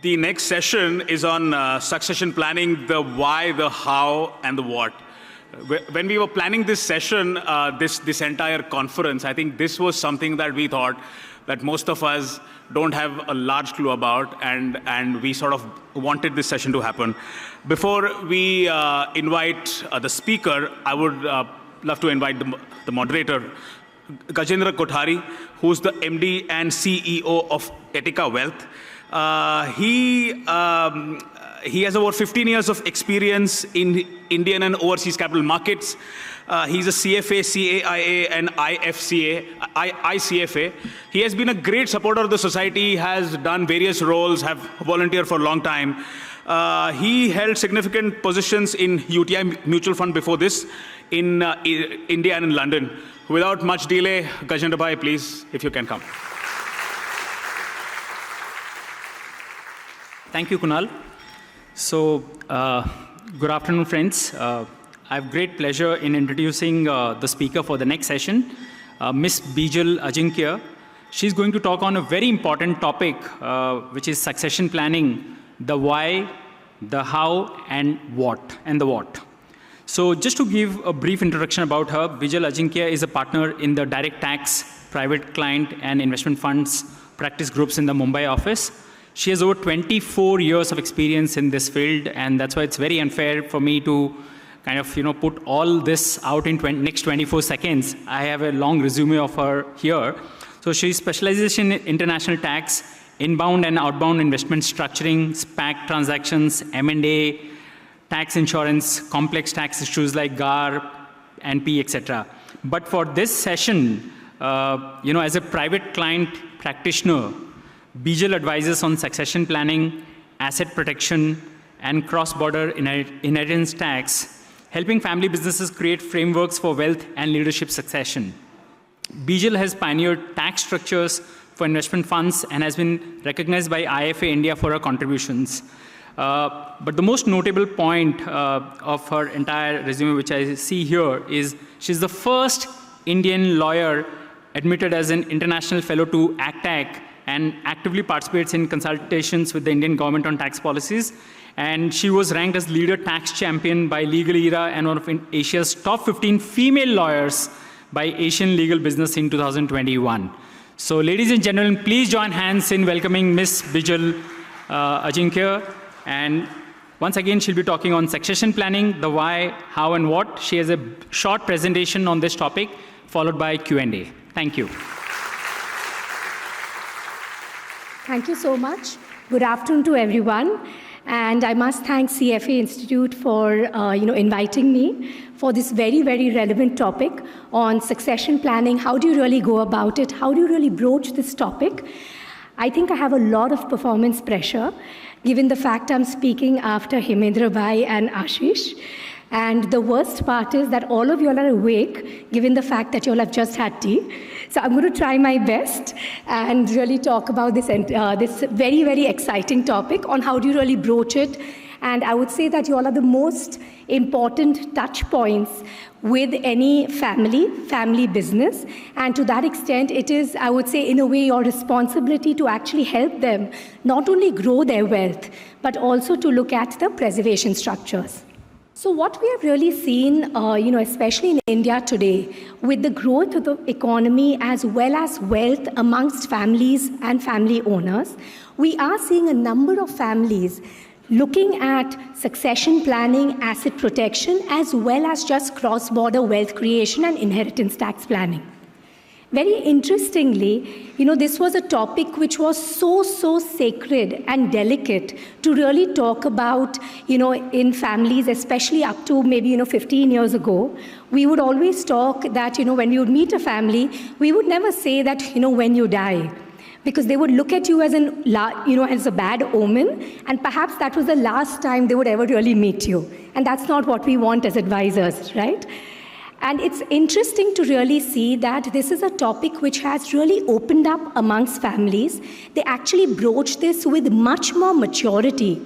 The next session is on succession planning, the why, the how, and the what. When we were planning this session, this entire conference, I think this was something that we thought that most of us don't have a large clue about, and we sort of wanted this session to happen. Before we invite the speaker, I would love to invite the moderator, Gajendra Kothari, who's the MD and CEO of Etica Wealth. He has over 15 years of experience in Indian and overseas capital markets. He's a CFA, CAIA, and ICFA. He has been a great supporter of the society, has done various roles, have volunteered for a long time. He held significant positions in UTI Mutual Fund before this in India and in London. Without much delay, Gajendra Bhai, please, if you can come. Thank you, Kunal. So, good afternoon, friends. I have great pleasure in introducing the speaker for the next session, Ms. Bijal Ajinkya. She's going to talk on a very important topic, which is succession planning, the why, the how, and the what. So, just to give a brief introduction about her, Bijal Ajinkya is a partner in the direct tax, private client, and investment funds practice groups in the Mumbai office. She has over 24 years of experience in this field, and that's why it's very unfair for me to kind of, put all this out in next 24 seconds. I have a long resume of her here. So she specializes in international tax, inbound and outbound investment structuring, SPAC transactions, M&A, tax insurance, complex tax issues like GAR, NP, etc. But for this session, as a private client practitioner, Bijal advises on succession planning, asset protection, and cross-border inheritance tax, helping family businesses create frameworks for wealth and leadership succession. Bijal has pioneered tax structures for investment funds and has been recognized by IFA India for her contributions. But the most notable point of her entire resume, which I see here, is she's the first Indian lawyer admitted as an international fellow to ACTAC, and actively participates in consultations with the Indian government on tax policies. And she was ranked as leader tax champion by Legal Era and one of Asia's top 15 female lawyers by Asian Legal Business in 2021. So ladies and gentlemen, please join hands in welcoming Ms. Bijal Ajinkya. And once again, she'll be talking on succession planning, the why, how, and what. She has a short presentation on this topic, followed by Q&A. Thank you. Thank you so much. Good afternoon to everyone. And I must thank CFA Institute for inviting me for this very, very relevant topic on succession planning. How do you really go about it? How do you really broach this topic? I think I have a lot of performance pressure, given the fact I'm speaking after Hemendra Bhai and Ashish. And the worst part is that all of you all are awake, given the fact that you all have just had tea. So I'm going to try my best and really talk about this very, very exciting topic on how do you really broach it. And I would say that you all are the most important touch points with any family business. And to that extent, it is, I would say, in a way, your responsibility to actually help them not only grow their wealth, but also to look at the preservation structures. So what we have really seen, especially in India today, with the growth of the economy as well as wealth amongst families and family owners, we are seeing a number of families looking at succession planning, asset protection, as well as just cross-border wealth creation and inheritance tax planning. Very interestingly, this was a topic which was so sacred and delicate to really talk about, in families, especially up to maybe, 15 years ago. We would always talk that, when we would meet a family, we would never say that, when you die, because they would look at you as as a bad omen, and perhaps that was the last time they would ever really meet you. And that's not what we want as advisors, right? And it's interesting to really see that this is a topic which has really opened up amongst families. They actually broach this with much more maturity.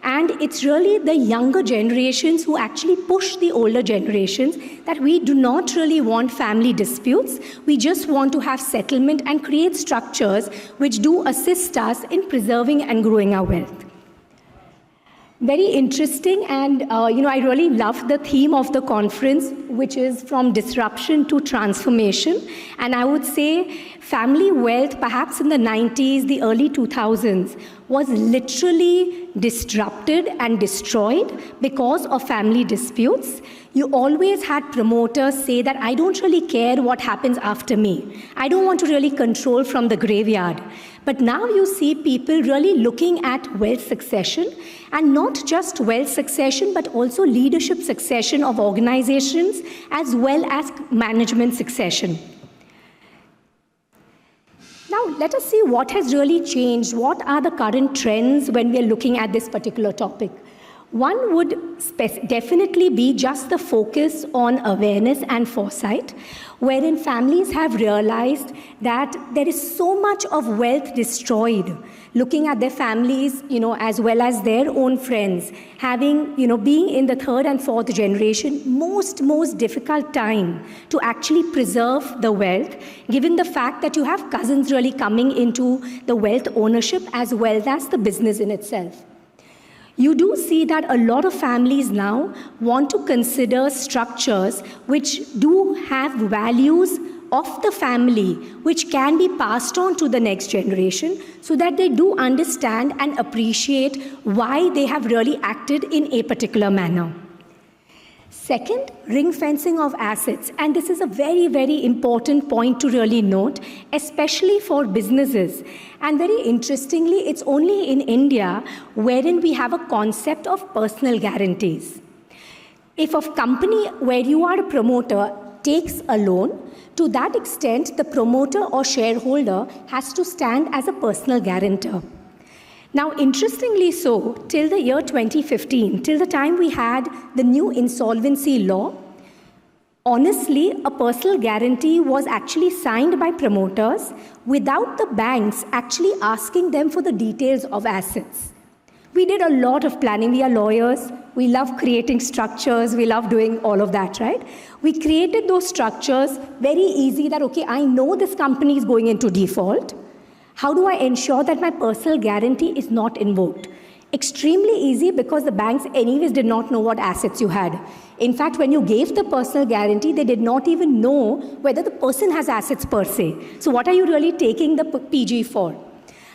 And it's really the younger generations who actually push the older generations that we do not really want family disputes. We just want to have settlement and create structures which do assist us in preserving and growing our wealth. Very interesting, and I really love the theme of the conference, which is from disruption to transformation. And I would say family wealth, perhaps in the 90s, the early 2000s, was literally disrupted and destroyed because of family disputes. You always had promoters say that I don't really care what happens after me. I don't want to really control from the graveyard. But now you see people really looking at wealth succession, and not just wealth succession, but also leadership succession of organizations as well as management succession. Now, let us see what has really changed. What are the current trends when we are looking at this particular topic? One would definitely be just the focus on awareness and foresight, wherein families have realized that there is so much of wealth destroyed, looking at their families, as well as their own friends, having, being in the third and fourth generation, most difficult time to actually preserve the wealth, given the fact that you have cousins really coming into the wealth ownership as well as the business in itself. You do see that a lot of families now want to consider structures which do have values of the family, which can be passed on to the next generation, so that they do understand and appreciate why they have really acted in a particular manner. Second, ring fencing of assets. And this is a very important point to really note, especially for businesses. And very interestingly, it's only in India wherein we have a concept of personal guarantees. If a company where you are a promoter takes a loan, to that extent, the promoter or shareholder has to stand as a personal guarantor. Now, interestingly so, till the year 2015, till the time we had the new insolvency law, honestly, a personal guarantee was actually signed by promoters without the banks actually asking them for the details of assets. We did a lot of planning. We are lawyers. We love creating structures. We love doing all of that, right? We created those structures very easy that, okay, I know this company is going into default. How do I ensure that my personal guarantee is not invoked? Extremely easy, because the banks anyways did not know what assets you had. In fact, when you gave the personal guarantee, they did not even know whether the person has assets per se. So what are you really taking the PG for?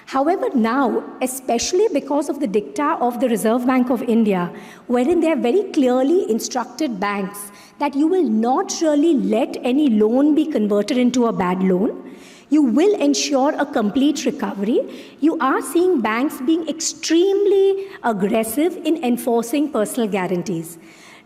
However, now, especially because of the dicta of the Reserve Bank of India, wherein they have very clearly instructed banks that you will not really let any loan be converted into a bad loan, you will ensure a complete recovery. You are seeing banks being extremely aggressive in enforcing personal guarantees.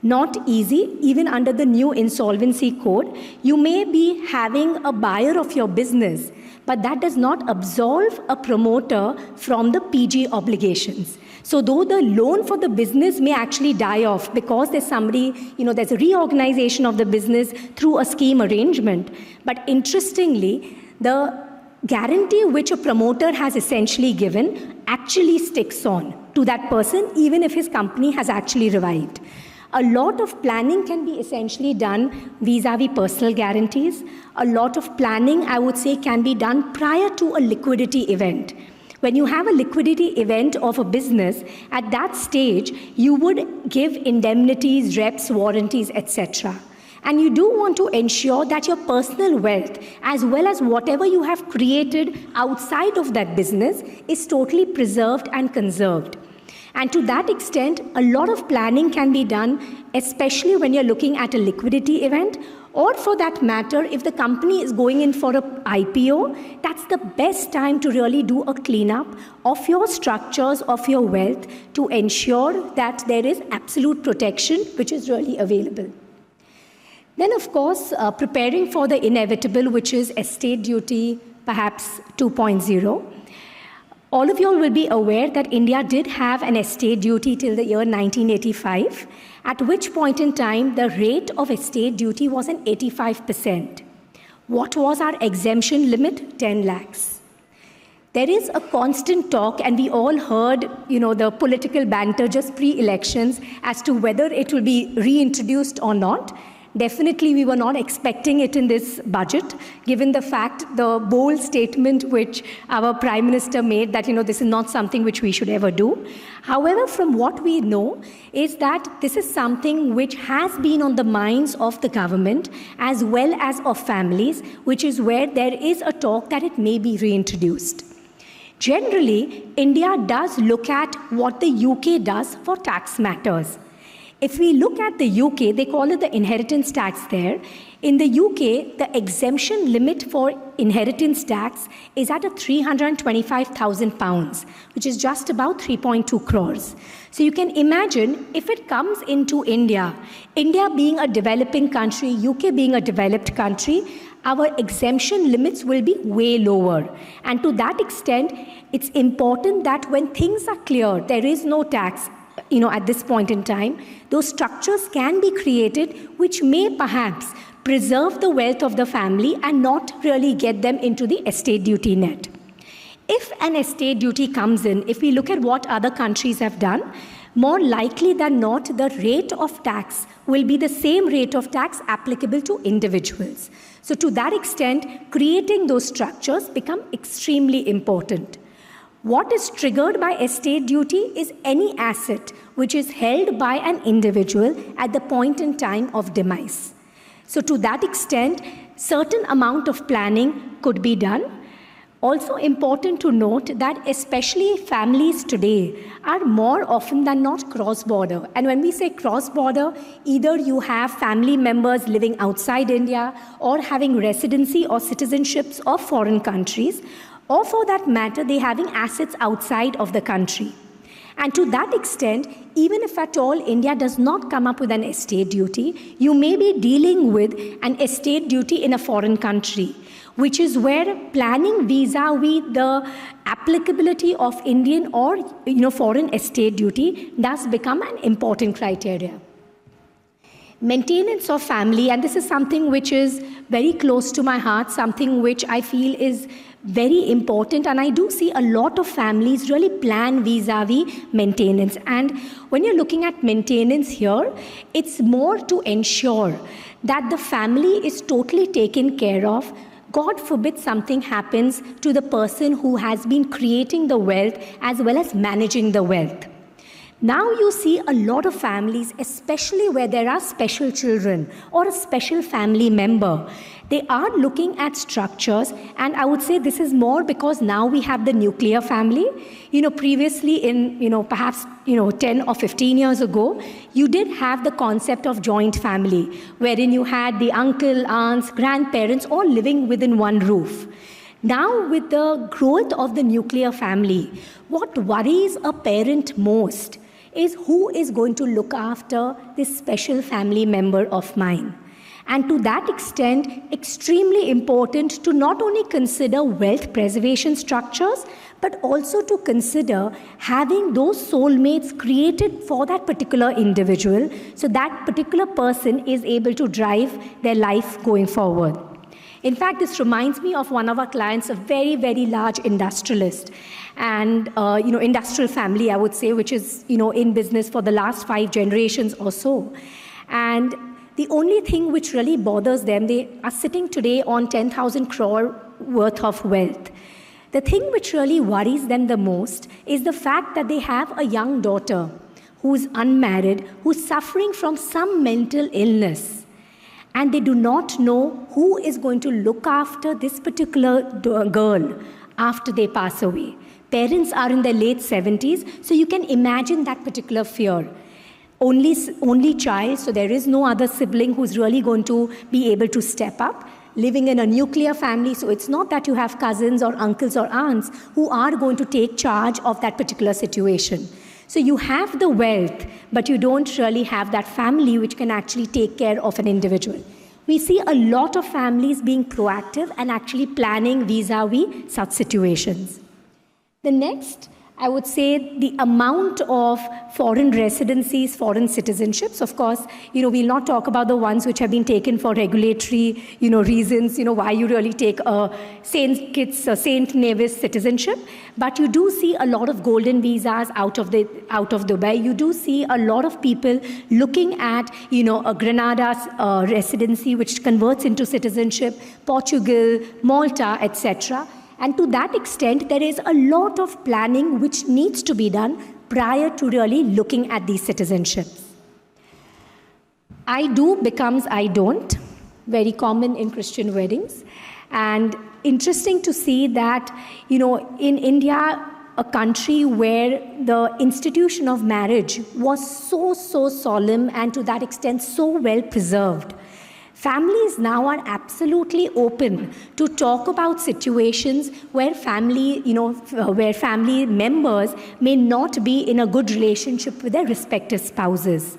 Not easy, even under the new insolvency code. You may be having a buyer of your business, but that does not absolve a promoter from the PG obligations. So though the loan for the business may actually die off because there's somebody, there's a reorganization of the business through a scheme arrangement. But interestingly, the guarantee which a promoter has essentially given actually sticks on to that person, even if his company has actually revived. A lot of planning can be essentially done vis-a-vis personal guarantees. A lot of planning, I would say, can be done prior to a liquidity event. When you have a liquidity event of a business, at that stage, you would give indemnities, reps, warranties, etc. And you do want to ensure that your personal wealth, as well as whatever you have created outside of that business, is totally preserved and conserved. And to that extent, a lot of planning can be done, especially when you're looking at a liquidity event, or for that matter, if the company is going in for an IPO, that's the best time to really do a cleanup of your structures, of your wealth, to ensure that there is absolute protection, which is really available. Then, of course, preparing for the inevitable, which is estate duty, perhaps 2.0. All of you all will be aware that India did have an estate duty till the year 1985, at which point in time the rate of estate duty was an 85%. What was our exemption limit? 10 lakhs. There is a constant talk, and we all heard, the political banter just pre-elections as to whether it will be reintroduced or not. Definitely, we were not expecting it in this budget, given the fact, the bold statement which our Prime Minister made that, this is not something which we should ever do. However, from what we know is that this is something which has been on the minds of the government as well as of families, which is where there is a talk that it may be reintroduced. Generally, India does look at what the UK does for tax matters. If we look at the UK, they call it the inheritance tax there. In the UK, the exemption limit for inheritance tax is at £325,000, which is just about 3.2 crores. So you can imagine if it comes into India, India being a developing country, UK being a developed country, our exemption limits will be way lower. And to that extent, it's important that when things are clear, there is no tax, at this point in time, those structures can be created which may perhaps preserve the wealth of the family and not really get them into the estate duty net. If an estate duty comes in, if we look at what other countries have done, more likely than not, the rate of tax will be the same rate of tax applicable to individuals. So to that extent, creating those structures become extremely important. What is triggered by estate duty is any asset which is held by an individual at the point in time of demise. So to that extent, certain amount of planning could be done. Also important to note that especially families today are more often than not cross-border. And when we say cross-border, either you have family members living outside India or having residency or citizenships of foreign countries, or for that matter, they having assets outside of the country. And to that extent, even if at all India does not come up with an estate duty, you may be dealing with an estate duty in a foreign country, which is where planning vis-a-vis the applicability of Indian or foreign estate duty does become an important criteria. Maintenance of family, and this is something which is very close to my heart, something which I feel is very important, and I do see a lot of families really plan vis-a-vis maintenance. And when you're looking at maintenance here, it's more to ensure that the family is totally taken care of. God forbid something happens to the person who has been creating the wealth as well as managing the wealth. Now you see a lot of families, especially where there are special children or a special family member, they are looking at structures, and I would say this is more because now we have the nuclear family. Previously in, perhaps, 10 or 15 years ago, you did have the concept of joint family, wherein you had the uncle, aunts, grandparents all living within one roof. Now, with the growth of the nuclear family, what worries a parent most is who is going to look after this special family member of mine. And to that extent, extremely important to not only consider wealth preservation structures, but also to consider having those soulmates created for that particular individual, so that particular person is able to drive their life going forward. In fact, this reminds me of one of our clients, a very, very large industrialist and, industrial family, I would say, which is, in business for the last 5 generations or so. And the only thing which really bothers them, they are sitting today on 10,000 crore worth of wealth. The thing which really worries them the most is the fact that they have a young daughter who's unmarried, who's suffering from some mental illness. And they do not know who is going to look after this particular girl after they pass away. Parents are in their late 70s, so you can imagine that particular fear. Only child, so there is no other sibling who's really going to be able to step up. Living in a nuclear family, so it's not that you have cousins or uncles or aunts who are going to take charge of that particular situation. So you have the wealth, but you don't really have that family which can actually take care of an individual. We see a lot of families being proactive and actually planning vis-a-vis such situations. The next I would say the amount of foreign residencies, foreign citizenships. Of course, we'll not talk about the ones which have been taken for regulatory, reasons, why you really take a St. Nevis citizenship. But you do see a lot of golden visas out of Dubai. You do see a lot of people looking at, a Grenada's residency, which converts into citizenship, Portugal, Malta, etc. And to that extent, there is a lot of planning which needs to be done prior to really looking at these citizenships. I do becomes I don't, very common in Christian weddings. And interesting to see that, in India, a country where the institution of marriage was so solemn and to that extent so well preserved, families now are absolutely open to talk about situations where family members may not be in a good relationship with their respective spouses.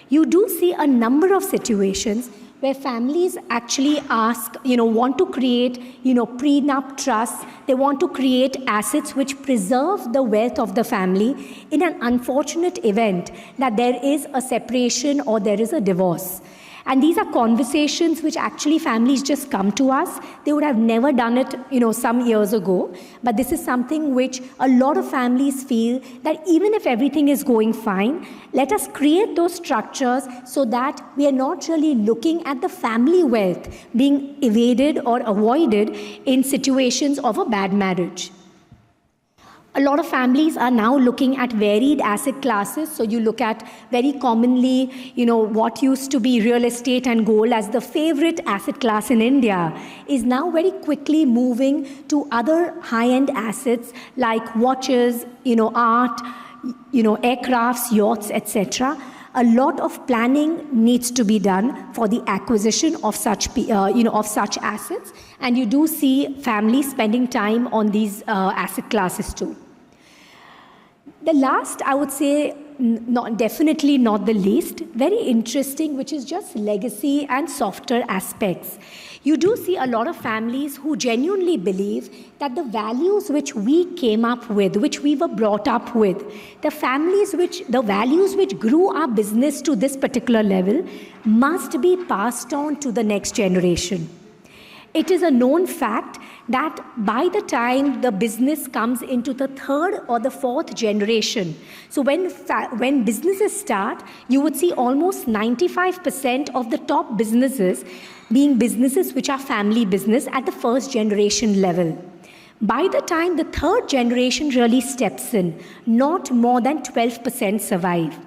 You do see a number of situations where families actually want to create, prenup trusts. They want to create assets which preserve the wealth of the family in an unfortunate event that there is a separation or there is a divorce. And these are conversations which actually families just come to us. They would have never done it, some years ago. But this is something which a lot of families feel that even if everything is going fine, let us create those structures so that we are not really looking at the family wealth being evaded or avoided in situations of a bad marriage. A lot of families are now looking at varied asset classes. So you look at very commonly, what used to be real estate and gold as the favorite asset class in India is now very quickly moving to other high-end assets like watches, art, aircrafts, yachts, etc. A lot of planning needs to be done for the acquisition of such assets, and you do see families spending time on these asset classes too. The last, I would say, definitely not the least, very interesting, which is just legacy and softer aspects. You do see a lot of families who genuinely believe that the values which we came up with, which we were brought up with, the values which grew our business to this particular level must be passed on to the next generation. It is a known fact that by the time the business comes into the third or the fourth generation, so when businesses start, you would see almost 95% of the top businesses being businesses which are family business at the first generation level. By the time the third generation really steps in, not more than 12% survive.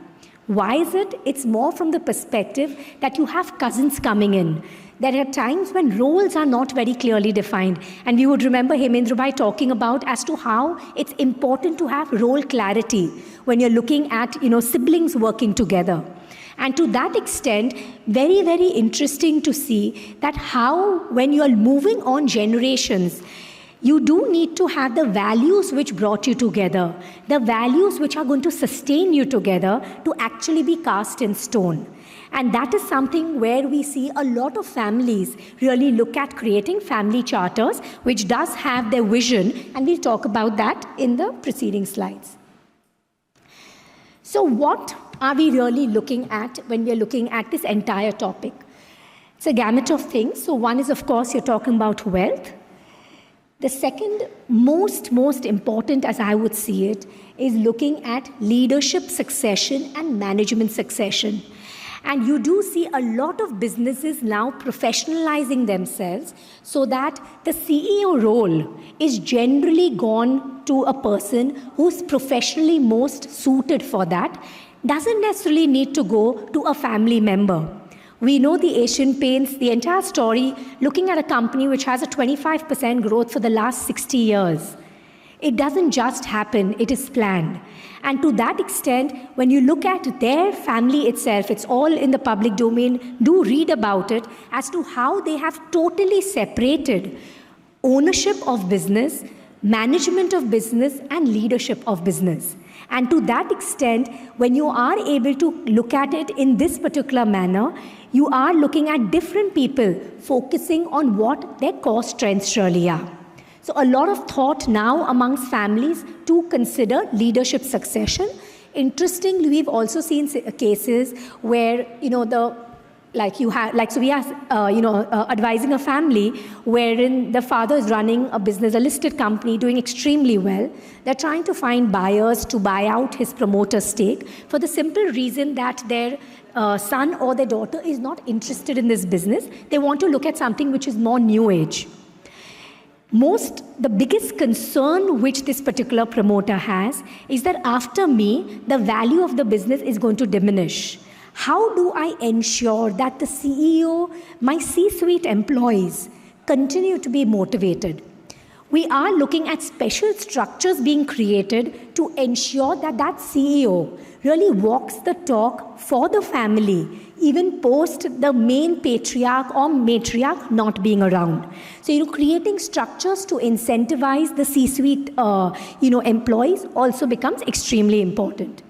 Why is it? It's more from the perspective that you have cousins coming in. There are times when roles are not very clearly defined. And we would remember Hemendra Bhai talking about as to how it's important to have role clarity when you're looking at, siblings working together. And to that extent, very, very interesting to see that how, when you're moving on generations, you do need to have the values which brought you together, the values which are going to sustain you together to actually be cast in stone. And that is something where we see a lot of families really look at creating family charters, which does have their vision, and we'll talk about that in the preceding slides. So what are we really looking at when we're looking at this entire topic? It's a gamut of things. So one is, of course, you're talking about wealth. The second most important, as I would see it, is looking at leadership succession and management succession. And you do see a lot of businesses now professionalizing themselves so that the CEO role is generally gone to a person who's professionally most suited for that, doesn't necessarily need to go to a family member. We know the Asian Paints, the entire story, looking at a company which has a 25% growth for the last 60 years. It doesn't just happen, it is planned. And to that extent, when you look at their family itself, it's all in the public domain, do read about it as to how they have totally separated ownership of business, management of business, and leadership of business. And to that extent, when you are able to look at it in this particular manner, you are looking at different people focusing on what their core strengths really are. So a lot of thought now amongst families to consider leadership succession. Interestingly, we've also seen cases where, so we are, advising a family wherein the father is running a business, a listed company, doing extremely well. They're trying to find buyers to buy out his promoter stake for the simple reason that their son or their daughter is not interested in this business. They want to look at something which is more new age. The biggest concern which this particular promoter has is that after me, the value of the business is going to diminish. How do I ensure that the CEO, my C-suite employees, continue to be motivated? We are looking at special structures being created to ensure that that CEO really walks the talk for the family, even post the main patriarch or matriarch not being around. So, creating structures to incentivize the C-suite, employees also becomes extremely important.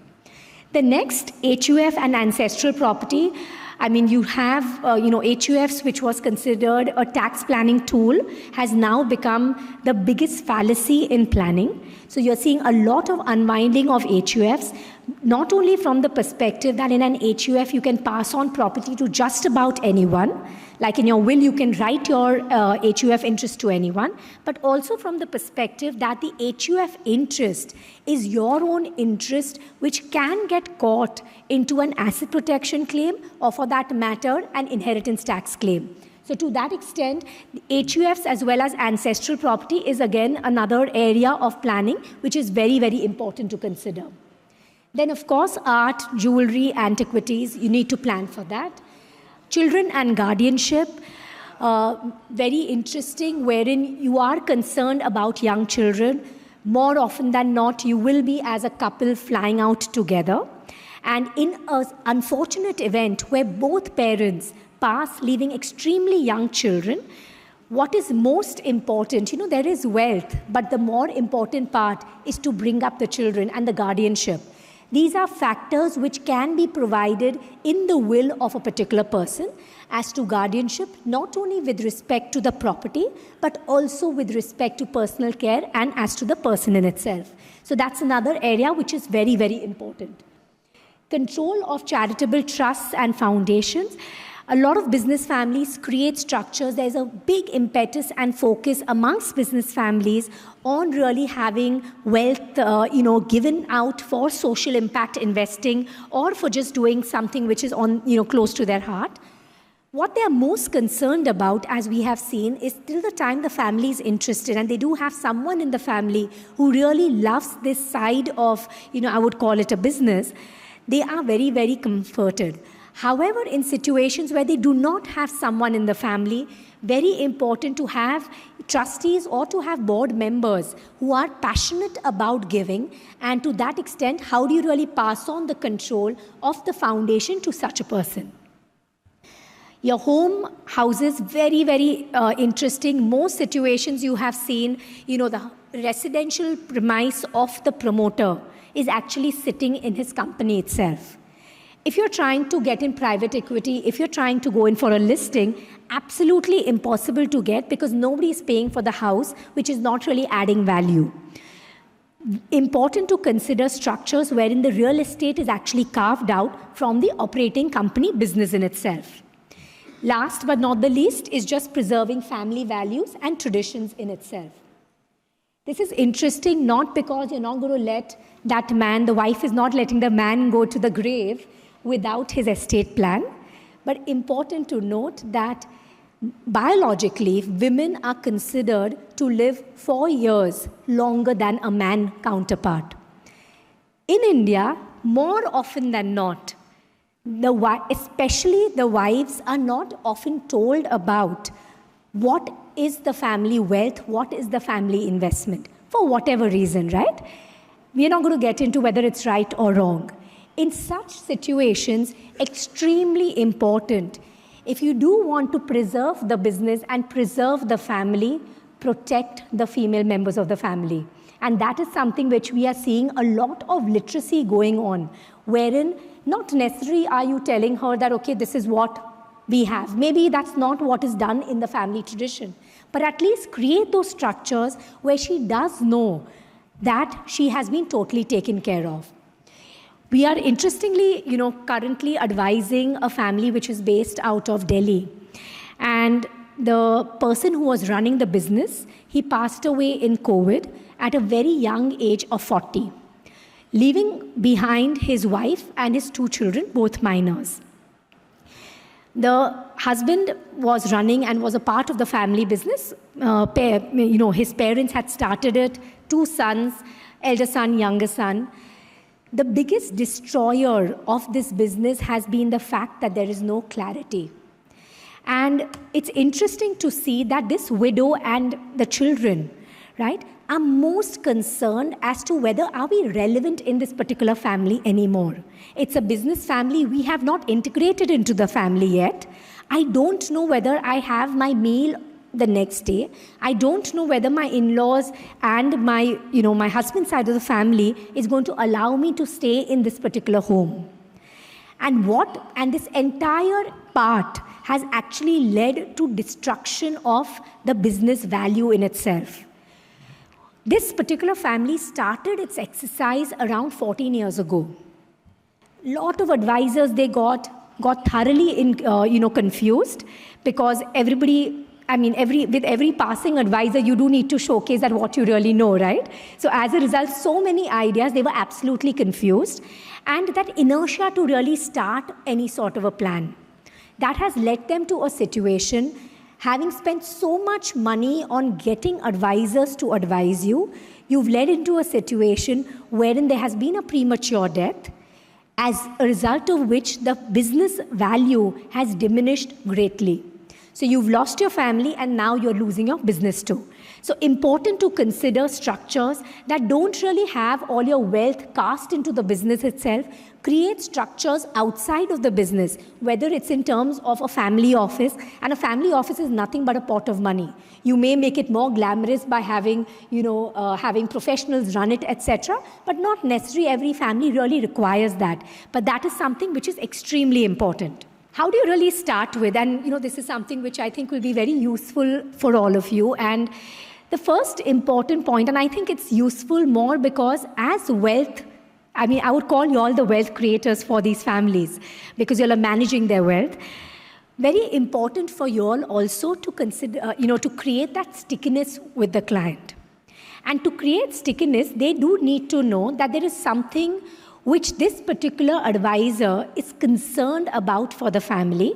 The next, HUF and ancestral property. I mean, you have, HUFs, which was considered a tax planning tool, has now become the biggest fallacy in planning. So you're seeing a lot of unwinding of HUFs, not only from the perspective that in an HUF you can pass on property to just about anyone, like in your will you can write your HUF interest to anyone, but also from the perspective that the HUF interest is your own interest which can get caught into an asset protection claim or for that matter an inheritance tax claim. So to that extent, HUFs as well as ancestral property is again another area of planning which is very, very important to consider. Then of course, art, jewelry, antiquities, you need to plan for that. Children and guardianship, very interesting, wherein you are concerned about young children. More often than not, you will be as a couple flying out together. And in an unfortunate event where both parents pass, leaving extremely young children, what is most important, there is wealth, but the more important part is to bring up the children and the guardianship. These are factors which can be provided in the will of a particular person as to guardianship, not only with respect to the property, but also with respect to personal care and as to the person in itself. So that's another area which is very, very important. Control of charitable trusts and foundations. A lot of business families create structures. There's a big impetus and focus amongst business families on really having wealth, given out for social impact investing or for just doing something which is on, close to their heart. What they are most concerned about, as we have seen, is till the time the family is interested and they do have someone in the family who really loves this side of, I would call it a business, they are very, very comforted. However, in situations where they do not have someone in the family, very important to have trustees or to have board members who are passionate about giving, and to that extent, how do you really pass on the control of the foundation to such a person? Your home houses, very, very interesting. Most situations you have seen, the residential premise of the promoter is actually sitting in his company itself. If you're trying to get in private equity, if you're trying to go in for a listing, absolutely impossible to get because nobody is paying for the house, which is not really adding value. Important to consider structures wherein the real estate is actually carved out from the operating company business in itself. Last but not the least is just preserving family values and traditions in itself. This is interesting not because you're not going to let that man, the wife is not letting the man go to the grave without his estate plan, but important to note that biologically, women are considered to live 4 years longer than a man counterpart. In India, more often than not, especially the wives are not often told about what is the family wealth, what is the family investment, for whatever reason, right? We're not going to get into whether it's right or wrong. In such situations, extremely important, if you do want to preserve the business and preserve the family, protect the female members of the family. And that is something which we are seeing a lot of literacy going on, wherein not necessarily are you telling her that, okay, this is what we have. Maybe that's not what is done in the family tradition. but at least create those structures where she does know that she has been totally taken care of. We are interestingly, currently advising a family which is based out of Delhi. And the person who was running the business, he passed away in COVID at a very young age of 40, leaving behind his wife and his 2 children, both minors. The husband was running and was a part of the family business. His parents had started it, 2 sons, elder son, younger son. The biggest destroyer of this business has been the fact that there is no clarity. And it's interesting to see that this widow and the children, right, are most concerned as to whether are we relevant in this particular family anymore. It's a business family. We have not integrated into the family yet. I don't know whether I have my meal the next day. I don't know whether my in-laws and my husband's side of the family is going to allow me to stay in this particular home. And this entire part has actually led to destruction of the business value in itself. This particular family started its exercise around 14 years ago. Lot of advisors they got thoroughly confused, because with every passing advisor, you do need to showcase that what you really know, right? So as a result, so many ideas, they were absolutely confused. And that inertia to really start any sort of a plan, that has led them to a situation, having spent so much money on getting advisors to advise you, you've led into a situation wherein there has been a premature death, as a result of which the business value has diminished greatly. So you've lost your family and now you're losing your business too. So important to consider structures that don't really have all your wealth cast into the business itself. Create structures outside of the business, whether it's in terms of a family office, and a family office is nothing but a pot of money. You may make it more glamorous by having professionals run it, etc., but not necessarily every family really requires that. But that is something which is extremely important. How do you really start with? And this is something which I think will be very useful for all of you. And the first important point, and I think it's useful more because as wealth, I would call you all the wealth creators for these families, because you all are managing their wealth. Very important for you all also to consider, to create that stickiness with the client. And to create stickiness, they do need to know that there is something which this particular advisor is concerned about for the family,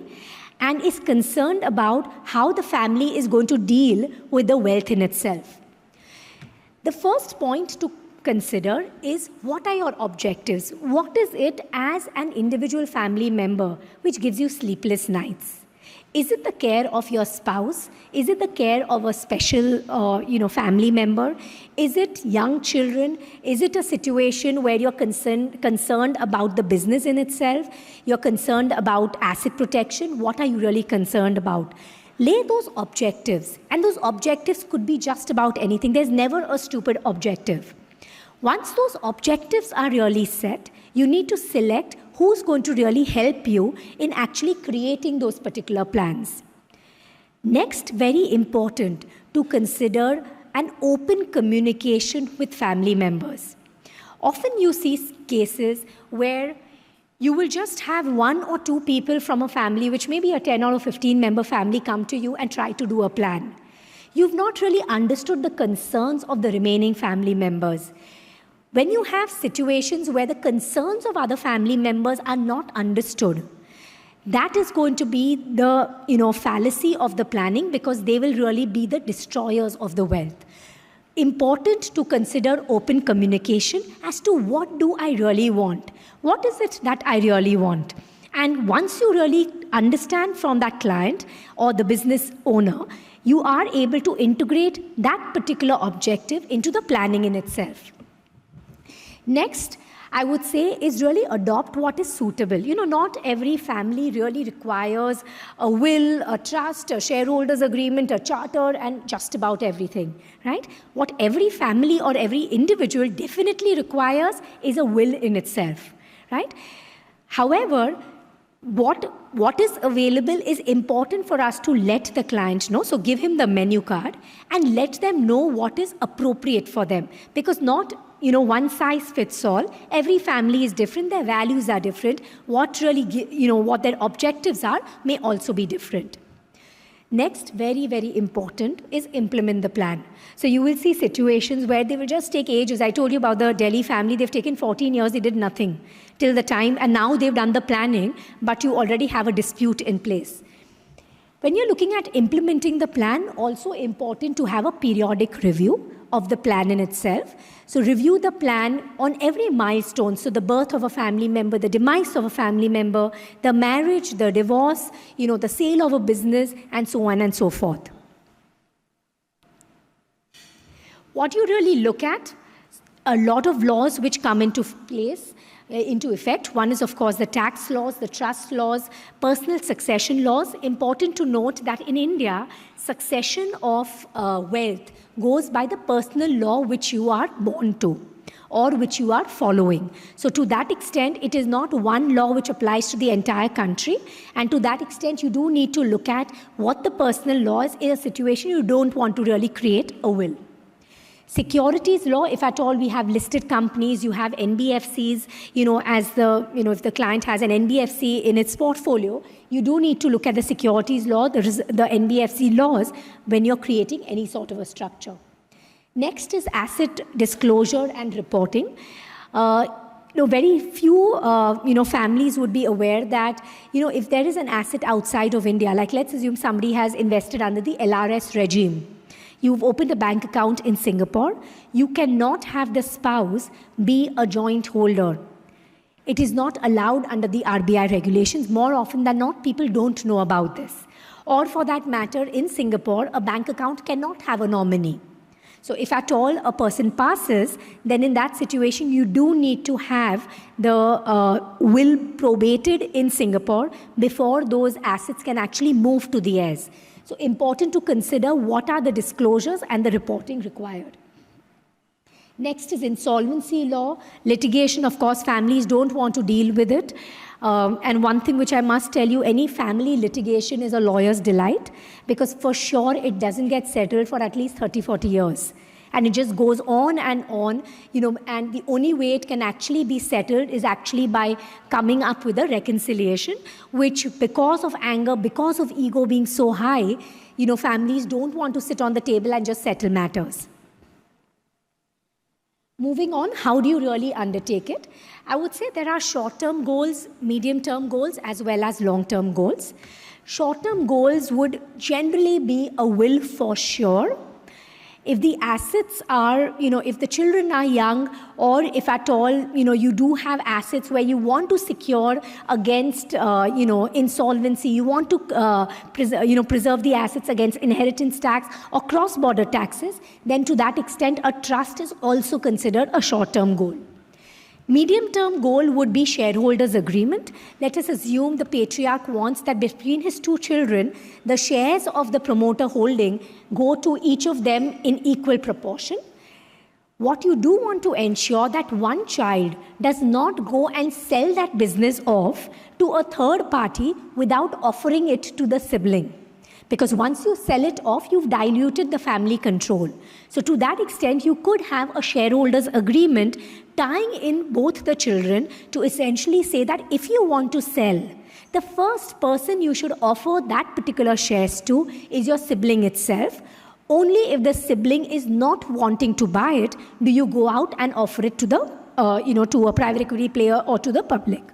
and is concerned about how the family is going to deal with the wealth in itself. The first point to consider is, what are your objectives? What is it as an individual family member which gives you sleepless nights? Is it the care of your spouse? Is it the care of a special, family member? Is it young children? Is it a situation where you're concerned about the business in itself? You're concerned about asset protection? What are you really concerned about? Lay those objectives, and those objectives could be just about anything. There's never a stupid objective. Once those objectives are really set, you need to select who's going to really help you in actually creating those particular plans. Next, very important to consider an open communication with family members. Often you see cases where you will just have 1 or 2 people from a family, which may be a 10 or a 15 member family, come to you and try to do a plan. You've not really understood the concerns of the remaining family members. When you have situations where the concerns of other family members are not understood, that is going to be the fallacy of the planning, because they will really be the destroyers of the wealth. Important to consider open communication as to what do I really want? What is it that I really want? And once you really understand from that client or the business owner, you are able to integrate that particular objective into the planning in itself. Next, I would say, is really adopt what is suitable. Not every family really requires a will, a trust, a shareholders agreement, a charter, and just about everything, right? What every family or every individual definitely requires is a will in itself, right? However, what is available is important for us to let the client know. So give him the menu card and let them know what is appropriate for them. Because not, one size fits all. Every family is different. Their values are different. What really, what their objectives are may also be different. Next, very, very important is implement the plan. So you will see situations where they will just take ages. I told you about the Delhi family. They've taken 14 years. They did nothing till the time. And now they've done the planning, but you already have a dispute in place. When you're looking at implementing the plan, also important to have a periodic review of the plan in itself. So review the plan on every milestone. So the birth of a family member, the demise of a family member, the marriage, the divorce, the sale of a business, and so on and so forth. What you really look at, a lot of laws which come into place, into effect. One is, of course, the tax laws, the trust laws, personal succession laws. Important to note that in India, succession of wealth goes by the personal law which you are born to or which you are following. So to that extent, it is not one law which applies to the entire country. And to that extent, you do need to look at what the personal law is in a situation you don't want to really create a will. Securities law, if at all we have listed companies, you have NBFCs, as if the client has an NBFC in its portfolio, you do need to look at the securities law, the NBFC laws, when you're creating any sort of a structure. Next is asset disclosure and reporting. Very few, families would be aware that, if there is an asset outside of India, like let's assume somebody has invested under the LRS regime. You've opened a bank account in Singapore. You cannot have the spouse be a joint holder. It is not allowed under the RBI regulations. More often than not, people don't know about this. Or for that matter, in Singapore, a bank account cannot have a nominee. So if at all a person passes, then in that situation, you do need to have the will probated in Singapore before those assets can actually move to the heirs. So important to consider what are the disclosures and the reporting required. Next is insolvency law. Litigation, of course, families don't want to deal with it. And one thing which I must tell you, any family litigation is a lawyer's delight because for sure it doesn't get settled for at least 30, 40 years. And it just goes on, and the only way it can actually be settled is actually by coming up with a reconciliation, which because of anger, because of ego being so high, families don't want to sit on the table and just settle matters. Moving on, how do you really undertake it? I would say there are short-term goals, medium-term goals, as well as long-term goals. Short-term goals would generally be a will for sure. If the assets are, if the children are young, or if at all, you do have assets where you want to secure against, insolvency, you want to, preserve the assets against inheritance tax or cross-border taxes, then to that extent, a trust is also considered a short-term goal. Medium-term goal would be shareholders' agreement. Let us assume the patriarch wants that between his two children, the shares of the promoter holding go to each of them in equal proportion. What you do want to ensure that one child does not go and sell that business off to a third party without offering it to the sibling. Because once you sell it off, you've diluted the family control. So to that extent, you could have a shareholders agreement tying in both the children to essentially say that if you want to sell, the first person you should offer that particular shares to is your sibling itself. Only if the sibling is not wanting to buy it, do you go out and offer it to the, to a private equity player or to the public.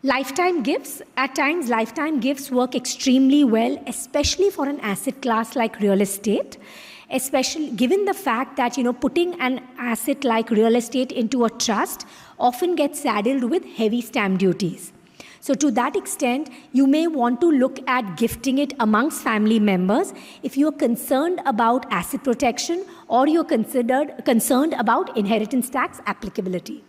Lifetime gifts. At times, lifetime gifts work extremely well, especially for an asset class like real estate, especially given the fact that, putting an asset like real estate into a trust often gets saddled with heavy stamp duties. So to that extent, you may want to look at gifting it amongst family members if you're concerned about asset protection or you're concerned about inheritance tax applicability.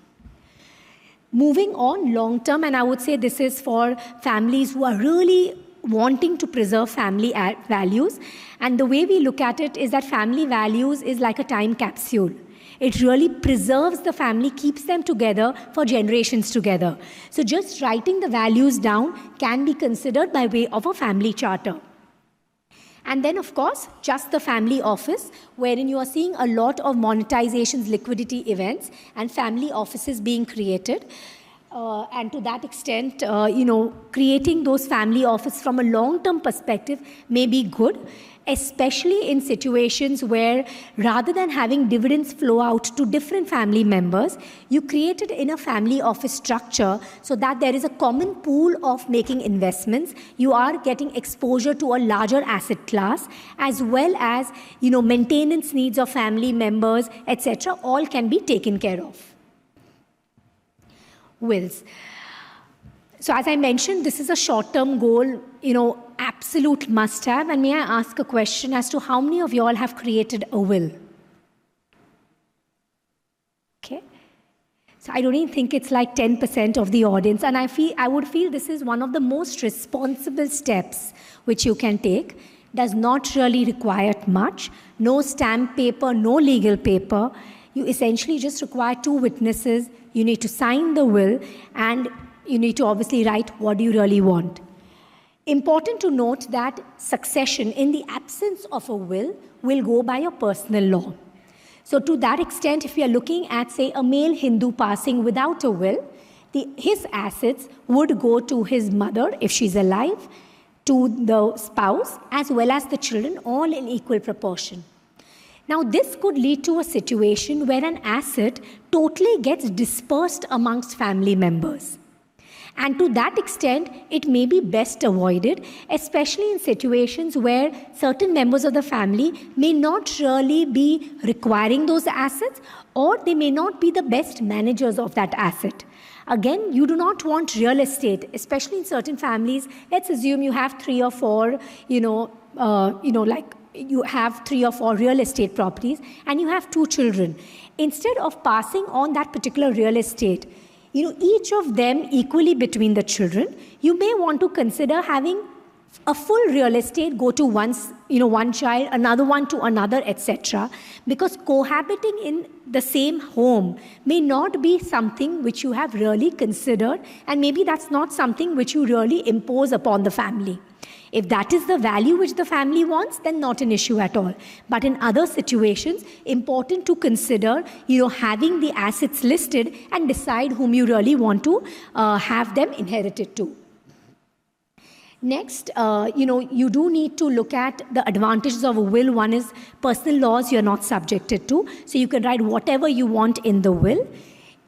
Moving on long term, and I would say this is for families who are really wanting to preserve family values. And the way we look at it is that family values is like a time capsule. It really preserves the family, keeps them together for generations together. So just writing the values down can be considered by way of a family charter. And then, of course, just the family office, wherein you are seeing a lot of monetizations, liquidity events, and family offices being created. And to that extent, creating those family offices from a long-term perspective may be good, especially in situations where rather than having dividends flow out to different family members, you create it in a family office structure so that there is a common pool of making investments. You are getting exposure to a larger asset class, as well as maintenance needs of family members, etc. all can be taken care of. Wills. So as I mentioned, this is a short-term goal, absolute must-have. And may I ask a question as to how many of you all have created a will? Okay. So I don't even think it's like 10% of the audience. And I would feel this is one of the most responsible steps which you can take. Does not really require much. No stamp paper, no legal paper. You essentially just require 2 witnesses. You need to sign the will, and you need to obviously write what do you really want. Important to note that succession in the absence of a will go by a personal law. So to that extent, if we are looking at, say, a male Hindu passing without a will, his assets would go to his mother, if she's alive, to the spouse, as well as the children, all in equal proportion. Now, this could lead to a situation where an asset totally gets dispersed amongst family members. And to that extent, it may be best avoided, especially in situations where certain members of the family may not really be requiring those assets, or they may not be the best managers of that asset. Again, you do not want real estate, especially in certain families. Let's assume you have 3 or 4, you have 3 or 4 real estate properties and you have 2 children. Instead of passing on that particular real estate, each of them equally between the children, you may want to consider having a full real estate go to one child, another one to another, etc. Because cohabiting in the same home may not be something which you have really considered, and maybe that's not something which you really impose upon the family. If that is the value which the family wants, then not an issue at all. But in other situations, important to consider, having the assets listed and decide whom you really want to have them inherited to. Next, you do need to look at the advantages of a will. One is personal laws you're not subjected to. So you can write whatever you want in the will.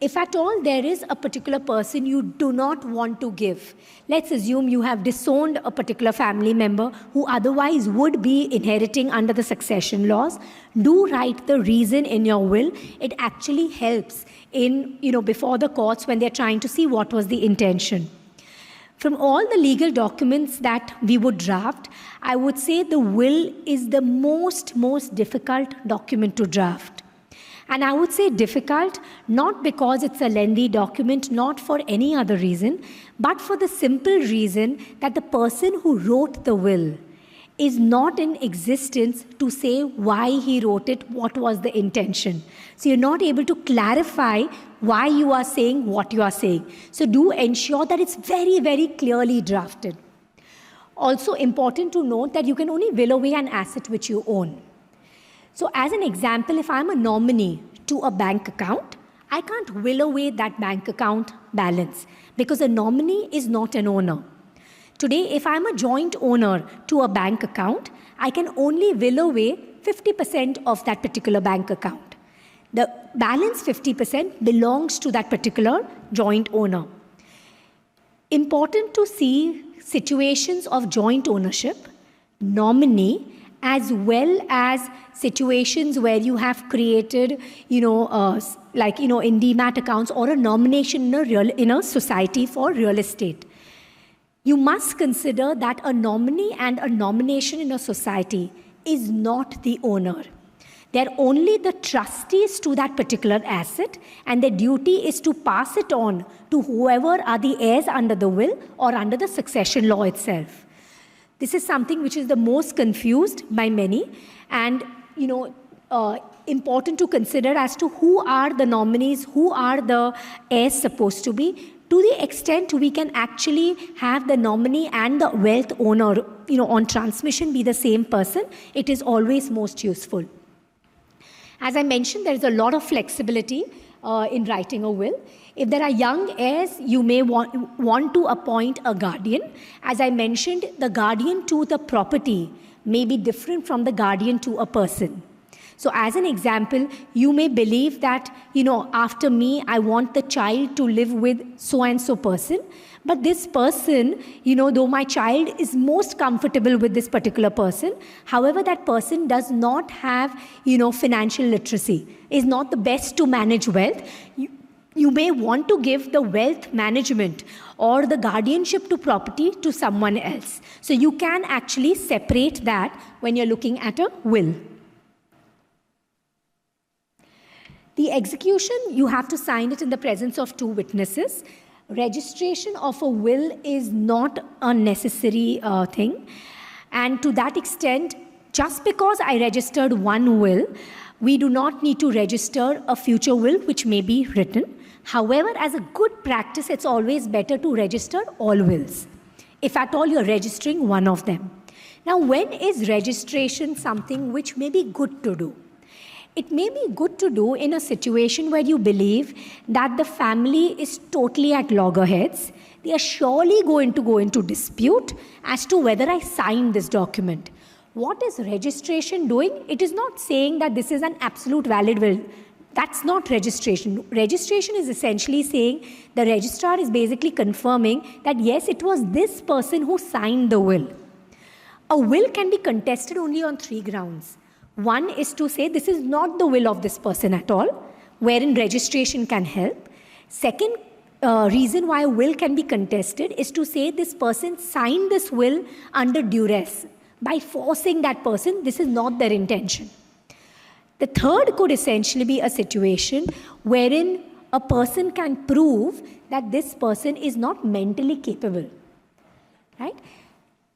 If at all there is a particular person you do not want to give, let's assume you have disowned a particular family member who otherwise would be inheriting under the succession laws, do write the reason in your will. It actually helps in, before the courts when they're trying to see what was the intention. From all the legal documents that we would draft, I would say the will is the most difficult document to draft. And I would say difficult, not because it's a lengthy document, not for any other reason, but for the simple reason that the person who wrote the will is not in existence to say why he wrote it, what was the intention. So you're not able to clarify why you are saying what you are saying. So do ensure that it's very, very clearly drafted. Also important to note that you can only will away an asset which you own. So as an example, if I'm a nominee to a bank account, I can't will away that bank account balance because a nominee is not an owner. Today, if I'm a joint owner to a bank account, I can only will away 50% of that particular bank account. The balance 50% belongs to that particular joint owner. Important to see situations of joint ownership, nominee, as well as situations where you have created, in demat accounts or a nomination in a society for real estate. You must consider that a nominee and a nomination in a society is not the owner. They're only the trustees to that particular asset, and their duty is to pass it on to whoever are the heirs under the will or under the succession law itself. This is something which is the most confused by many, and important to consider as to who are the nominees, who are the heirs supposed to be. To the extent we can actually have the nominee and the wealth owner, on transmission be the same person, it is always most useful. As I mentioned, there is a lot of flexibility in writing a will. If there are young heirs, you may want to appoint a guardian. As I mentioned, the guardian to the property may be different from the guardian to a person. So as an example, you may believe that, after me, I want the child to live with so-and-so person. But this person, though my child is most comfortable with this particular person, however, that person does not have, financial literacy, is not the best to manage wealth. You may want to give the wealth management or the guardianship to property to someone else. So you can actually separate that when you're looking at a will. The execution, you have to sign it in the presence of 2 witnesses. Registration of a will is not a necessary thing. And to that extent, just because I registered one will, we do not need to register a future will which may be written. However, as a good practice, it's always better to register all wills, if at all you're registering one of them. Now, when is registration something which may be good to do? It may be good to do in a situation where you believe that the family is totally at loggerheads. They are surely going to go into dispute as to whether I signed this document. What is registration doing? It is not saying that this is an absolute valid will. That's not registration. Registration is essentially saying the registrar is basically confirming that yes, it was this person who signed the will. A will can be contested only on 3 grounds. One is to say this is not the will of this person at all, wherein registration can help. Second reason why a will can be contested is to say this person signed this will under duress. By forcing that person, this is not their intention. The third could essentially be a situation wherein a person can prove that this person is not mentally capable. Right?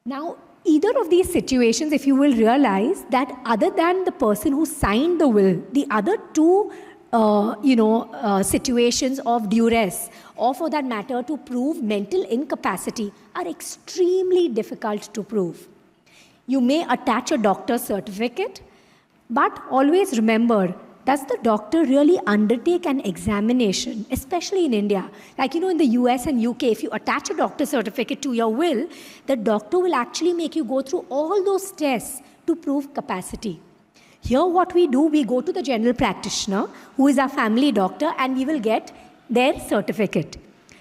Now, either of these situations, if you will realize that other than the person who signed the will, the other 2 situations of duress, or for that matter to prove mental incapacity, are extremely difficult to prove. You may attach a doctor's certificate, but always remember, does the doctor really undertake an examination, especially in India? Like, in the US and UK, if you attach a doctor's certificate to your will, the doctor will actually make you go through all those tests to prove capacity. Here what we do, we go to the general practitioner, who is our family doctor, and we will get their certificate.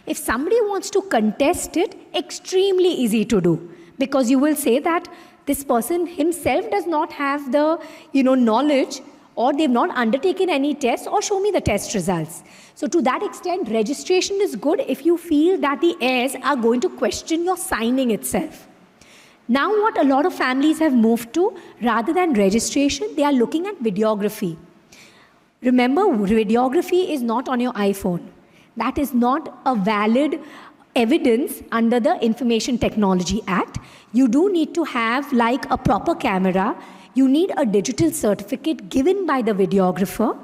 If somebody wants to contest it, extremely easy to do, because you will say that this person himself does not have the, knowledge, or they've not undertaken any tests, or show me the test results. So to that extent, registration is good if you feel that the heirs are going to question your signing itself. Now what a lot of families have moved to, rather than registration, they are looking at videography. Remember, videography is not on your iPhone. That is not a valid evidence under the Information Technology Act. You do need to have like a proper camera. You need a digital certificate given by the videographer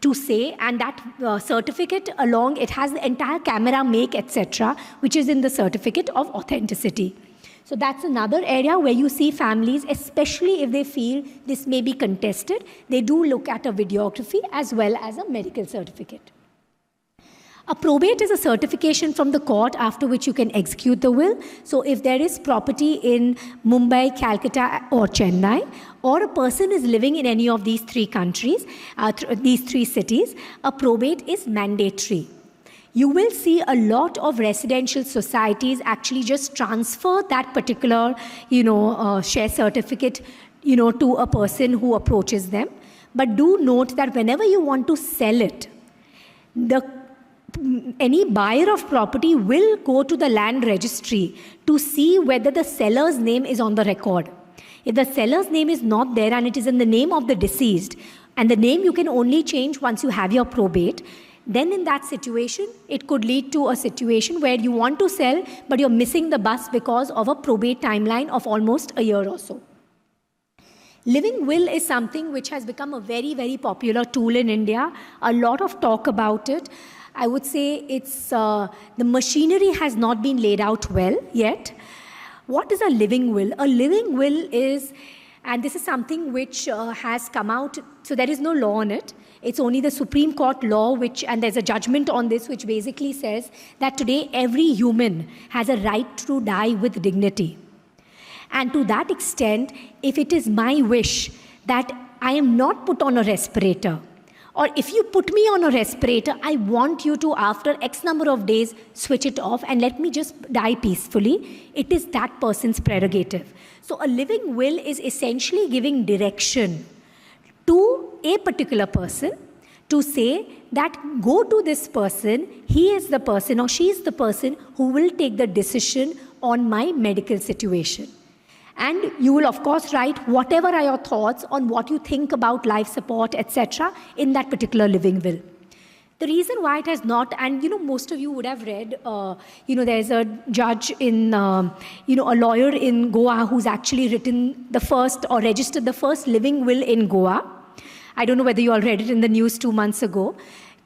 to say, and that certificate along, it has the entire camera make, etc., which is in the certificate of authenticity. So that's another area where you see families, especially if they feel this may be contested, they do look at a videography as well as a medical certificate. A probate is a certification from the court after which you can execute the will. So if there is property in Mumbai, Calcutta, or Chennai, or a person is living in any of these 3 countries, these 3 cities, a probate is mandatory. You will see a lot of residential societies actually just transfer that particular, share certificate, to a person who approaches them. But do note that whenever you want to sell it, any buyer of property will go to the land registry to see whether the seller's name is on the record. If the seller's name is not there and it is in the name of the deceased, and the name you can only change once you have your probate, then in that situation, it could lead to a situation where you want to sell, but you're missing the bus because of a probate timeline of almost a year or so. Living will is something which has become a very, very popular tool in India. A lot of talk about it. I would say it's the machinery has not been laid out well yet. What is a living will? A living will is, and this is something which has come out, so there is no law on it. It's only the Supreme Court law, and there's a judgment on this, which basically says that today every human has a right to die with dignity. And to that extent, if it is my wish that I am not put on a respirator, or if you put me on a respirator, I want you to, after X number of days, switch it off and let me just die peacefully. It is that person's prerogative. So a living will is essentially giving direction to a particular person to say that go to this person, he is the person or she is the person who will take the decision on my medical situation. And you will, of course, write whatever are your thoughts on what you think about life support, etc., in that particular living will. The reason why it has not, and most of you would have read, there's a judge in, a lawyer in Goa who's actually written the first or registered the first living will in Goa. I don't know whether you all read it in the news 2 months ago.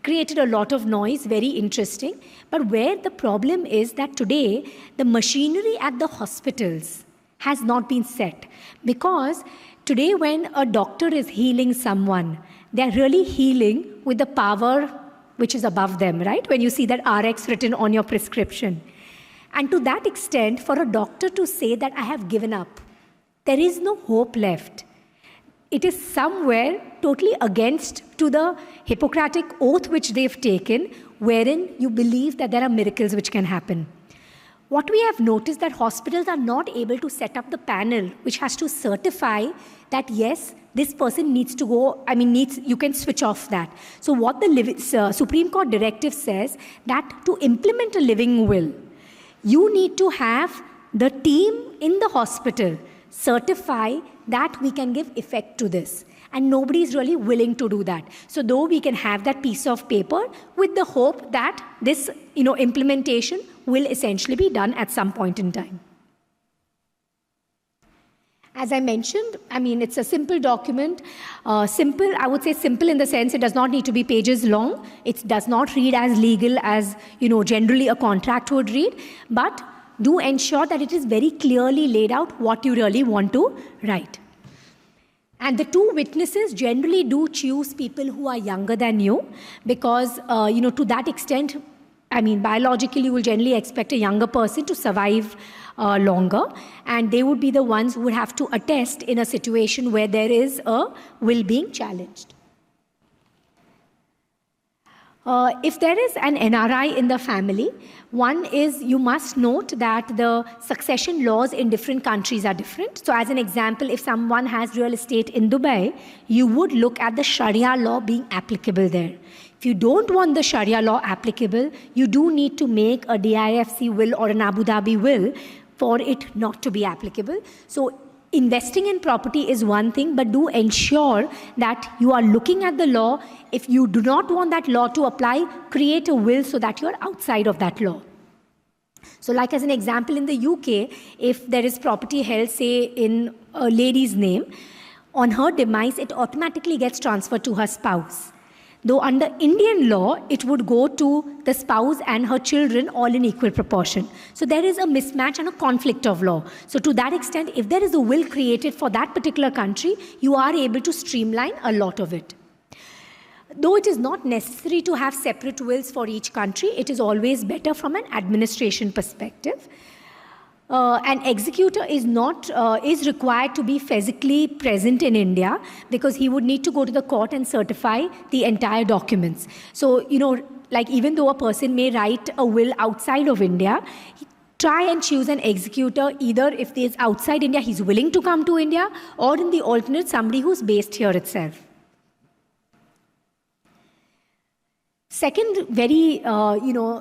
Created a lot of noise, very interesting. But where the problem is that today, the machinery at the hospitals has not been set. Because today when a doctor is healing someone, they're really healing with the power which is above them, right? When you see that RX written on your prescription. And to that extent, for a doctor to say that I have given up, there is no hope left. It is somewhere totally against to the Hippocratic oath which they've taken, wherein you believe that there are miracles which can happen. What we have noticed that hospitals are not able to set up the panel which has to certify that yes, this person needs to go, you can switch off that. So what the Supreme Court directive says that to implement a living will, you need to have the team in the hospital certify that we can give effect to this. And nobody is really willing to do that. So though we can have that piece of paper with the hope that this implementation will essentially be done at some point in time. As I mentioned, it's a simple document. Simple, I would say simple in the sense it does not need to be pages long. It does not read as legal as generally a contract would read. But do ensure that it is very clearly laid out what you really want to write. And the two witnesses generally do choose people who are younger than you because, to that extent, biologically you will generally expect a younger person to survive longer, and they would be the ones who would have to attest in a situation where there is a will being challenged. If there is an NRI in the family, one is you must note that the succession laws in different countries are different. So as an example, if someone has real estate in Dubai, you would look at the Sharia law being applicable there. If you don't want the Sharia law applicable, you do need to make a DIFC will or an Abu Dhabi will for it not to be applicable. So investing in property is one thing, but do ensure that you are looking at the law. If you do not want that law to apply, create a will so that you are outside of that law. So like as an example, in the UK, if there is property held, say, in a lady's name, on her demise, it automatically gets transferred to her spouse. Though under Indian law, it would go to the spouse and her children all in equal proportion. So there is a mismatch and a conflict of law. So to that extent, if there is a will created for that particular country, you are able to streamline a lot of it. Though it is not necessary to have separate wills for each country, it is always better from an administration perspective. An executor is required to be physically present in India because he would need to go to the court and certify the entire documents. So, like even though a person may write a will outside of India, try and choose an executor, either if he is outside India, he's willing to come to India, or in the alternate, somebody who's based here itself. Second, very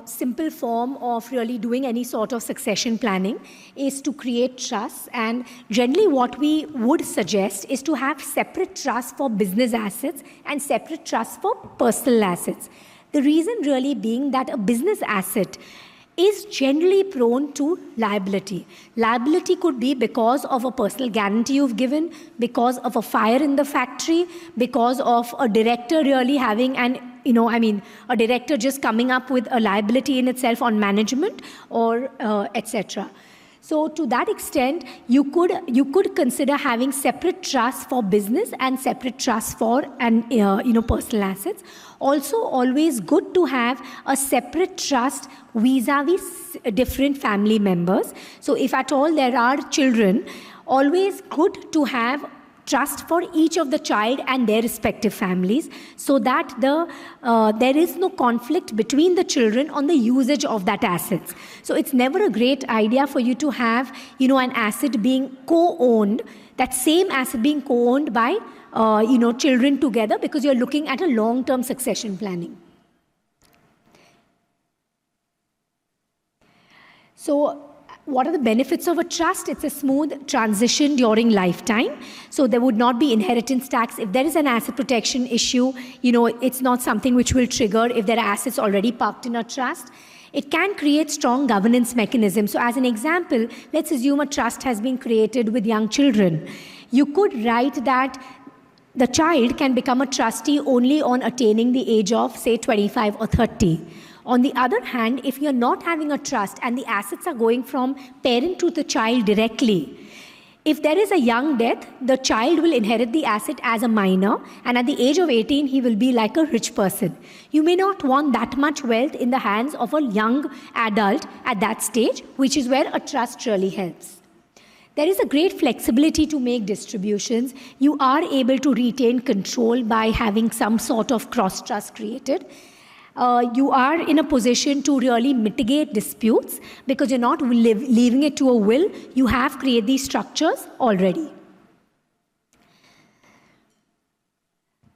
simple form of really doing any sort of succession planning is to create trusts. And generally what we would suggest is to have separate trusts for business assets and separate trusts for personal assets. The reason really being that a business asset is generally prone to liability. Liability could be because of a personal guarantee you've given, because of a fire in the factory, because of a director really having a director just coming up with a liability in itself on management or etc. So to that extent, you could consider having separate trusts for business and separate trusts for personal assets. Also, always good to have a separate trust vis-a-vis different family members. So if at all there are children, always good to have trust for each of the child and their respective families, so that there is no conflict between the children on the usage of that assets. So it's never a great idea for you to have, an asset being co-owned, that same asset being co-owned by, children together, because you're looking at a long-term succession planning. So, what are the benefits of a trust? It's a smooth transition during lifetime. So there would not be inheritance tax. If there is an asset protection issue, it's not something which will trigger if there are assets already parked in a trust. It can create strong governance mechanisms. So as an example, let's assume a trust has been created with young children. You could write that the child can become a trustee only on attaining the age of, say, 25 or 30. On the other hand, if you're not having a trust and the assets are going from parent to the child directly, if there is a young death, the child will inherit the asset as a minor, and at the age of 18, he will be like a rich person. You may not want that much wealth in the hands of a young adult at that stage, which is where a trust really helps. There is a great flexibility to make distributions. You are able to retain control by having some sort of cross-trust created. You are in a position to really mitigate disputes because you're not leaving it to a will. You have created these structures already.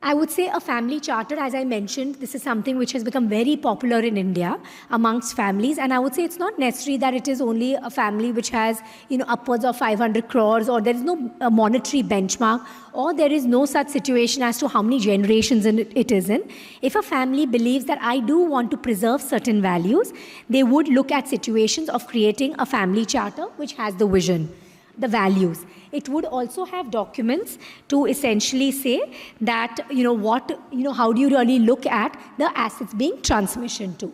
I would say a family charter, as I mentioned, this is something which has become very popular in India amongst families. And I would say it's not necessary that it is only a family which has, upwards of 500 crores, or there is no monetary benchmark, or there is no such situation as to how many generations it is in. If a family believes that I do want to preserve certain values, they would look at situations of creating a family charter which has the vision, the values. It would also have documents to essentially say that, how do you really look at the assets being transmission to.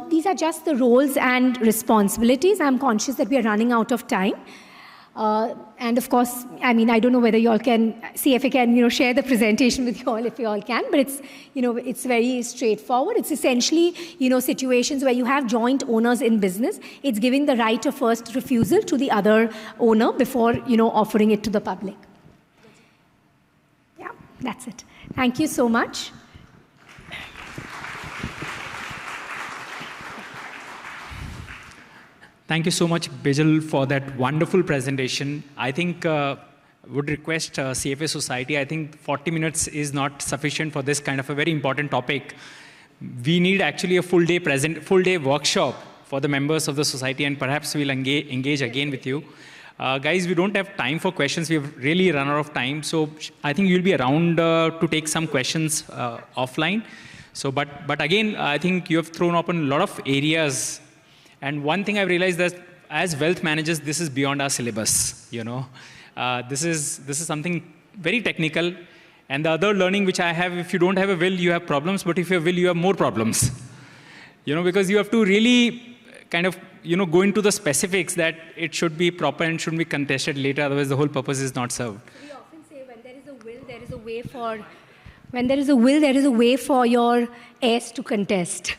These are just the roles and responsibilities. I'm conscious that we are running out of time. And of course, I don't know whether you all can see if I can, share the presentation with you all if you all can, but it's, it's very straightforward. It's essentially, situations where you have joint owners in business. It's giving the right of first refusal to the other owner before, offering it to the public. Yeah, that's it. Thank you so much. Thank you so much, Bijal, for that wonderful presentation. I think would request CFA Society, I think 40 minutes is not sufficient for this kind of a very important topic. We need actually a full day workshop for the members of the society, and perhaps we'll engage again with you. Guys, we don't have time for questions. We've really run out of time. So I think you'll be around to take some questions offline. So, but again, I think you have thrown open a lot of areas. And one thing I've realized that as wealth managers, this is beyond our syllabus, This is something very technical. And the other learning which I have, if you don't have a will, you have problems. But if you have will, you have more problems. Because you have to really kind of, go into the specifics that it should be proper and shouldn't be contested later. Otherwise, the whole purpose is not served. We often say when there is a will, there is a way for... When there is a will, there is a way for your heirs to contest.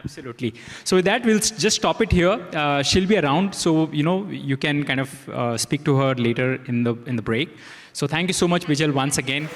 Absolutely. So with that, we'll just stop it here. She'll be around, so you can kind of speak to her later in the break. So thank you so much, Bijal, once again.